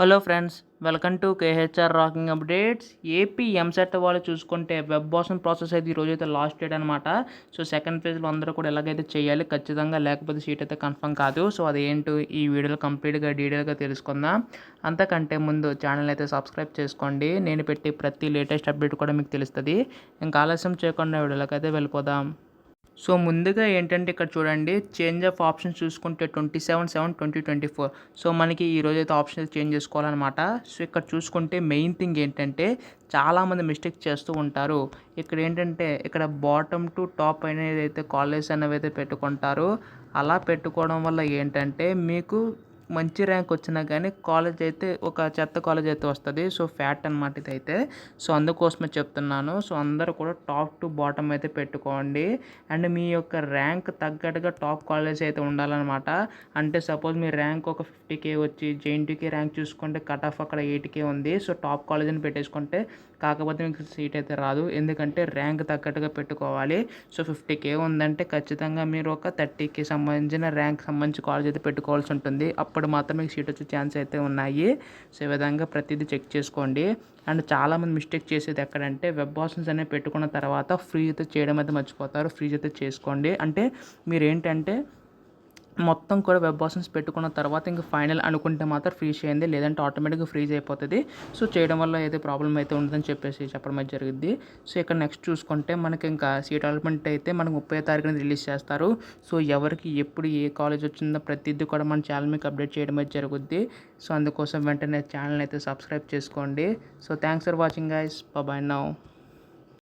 Hello friends, welcome to KHR rocking updates. AP EAMCET వాళ్ళు చూసుకుంటే web option process అయితే ఈరోజు అయితే లాస్ట్ డేట్ అనమాట. సో సెకండ్ ఫేజ్లో అందరూ కూడా ఎలాగైతే చేయాలి ఖచ్చితంగా, లేకపోతే సీట్ అయితే కన్ఫర్మ్ కాదు. సో అది ఏంటో ఈ వీడియోలో కంప్లీట్గా డీటెయిల్గా తెలుసుకుందాం. అంతకంటే ముందు ఛానల్ అయితే సబ్స్క్రైబ్ చేసుకోండి. నేను పెట్టి ప్రతి లేటెస్ట్ అప్డేట్ కూడా మీకు తెలుస్తుంది. ఇంకా ఆలస్యం చేయకుండా వీడియోలోకి అయితే వెళ్ళిపోదాం. సో ముందుగా ఏంటంటే ఇక్కడ చూడండి, చేంజ్ ఆఫ్ ఆప్షన్స్ చూసుకుంటే 27/7/2024. సో మనకి ఈరోజు అయితే ఆప్షన్ అయితే చేంజ్ చేసుకోవాలన్నమాట. సో ఇక్కడ చూసుకుంటే మెయిన్ థింగ్ ఏంటంటే చాలామంది మిస్టేక్ చేస్తూ ఉంటారు. ఇక్కడ ఏంటంటే ఇక్కడ బాటమ్ టు టాప్ అనేది అయితే కాలేజ్ అనేవి అయితే పెట్టుకుంటారు. అలా పెట్టుకోవడం వల్ల ఏంటంటే మీకు మంచి ర్యాంక్ వచ్చినా కానీ కాలేజ్ అయితే ఒక చెత్త కాలేజ్ అయితే వస్తుంది. సో ఫ్యాట్ అనమాట ఇదైతే. సో అందుకోసమే చెప్తున్నాను. సో అందరూ కూడా టాప్ టు బాటమ్ అయితే పెట్టుకోండి. అండ్ మీ యొక్క ర్యాంక్ తగ్గట్టుగా టాప్ కాలేజ్ అయితే ఉండాలన్నమాట. అంటే సపోజ్ మీ ర్యాంక్ ఒక 50K వచ్చి జేఎన్టీయూకి ర్యాంక్ చూసుకుంటే కట్ ఆఫ్ అక్కడ 8K ఉంది. సో టాప్ కాలేజ్ని పెట్టేసుకుంటే కాకపోతే మీకు సీట్ అయితే రాదు. ఎందుకంటే ర్యాంక్ తగ్గట్టుగా పెట్టుకోవాలి. సో 50K ఉందంటే ఖచ్చితంగా మీరు ఒక 30K సంబంధించిన ర్యాంక్ సంబంధించి కాలేజ్ అయితే పెట్టుకోవాల్సి ఉంటుంది. అప్పుడు మాత్రం మీకు సీట్ వచ్చే ఛాన్స్ అయితే ఉన్నాయి. సో ఈ విధంగా ప్రతిదీ చెక్ చేసుకోండి. అండ్ చాలామంది మిస్టేక్ చేసేది ఎక్కడంటే వెబ్ ఆప్షన్స్ అనేవి పెట్టుకున్న తర్వాత ఫ్రీ అయితే చేయడం అయితే మర్చిపోతారు. ఫ్రీ అయితే చేసుకోండి. అంటే మీరు ఏంటంటే మొత్తం కూడా వెబ్ ఆప్షన్స్ పెట్టుకున్న తర్వాత ఇంకా ఫైనల్ అనుకుంటే మాత్రం ఫ్రీజ్ చేయండి, లేదంటే ఆటోమేటిక్గా ఫ్రీజ్ అయిపోతుంది. సో చేయడం వల్ల అయితే ప్రాబ్లం అయితే ఉండదని చెప్పేసి చెప్పడం అయితే జరిగింది. సో ఇక్కడ నెక్స్ట్ చూసుకుంటే మనకి ఇంకా సీట్ అలాట్మెంట్ అయితే మనకు 30వ తారీఖున రిలీజ్ చేస్తారు. సో ఎవరికి ఎప్పుడు ఏ కాలేజ్ వచ్చిందో ప్రతిదీ కూడా మన ఛానల్ మీకు అప్డేట్ చేయడం అయితే జరుగుద్ది. సో అందుకోసం వెంటనే ఛానల్ అయితే సబ్స్క్రైబ్ చేసుకోండి. So thanks for watching guys. Bye now.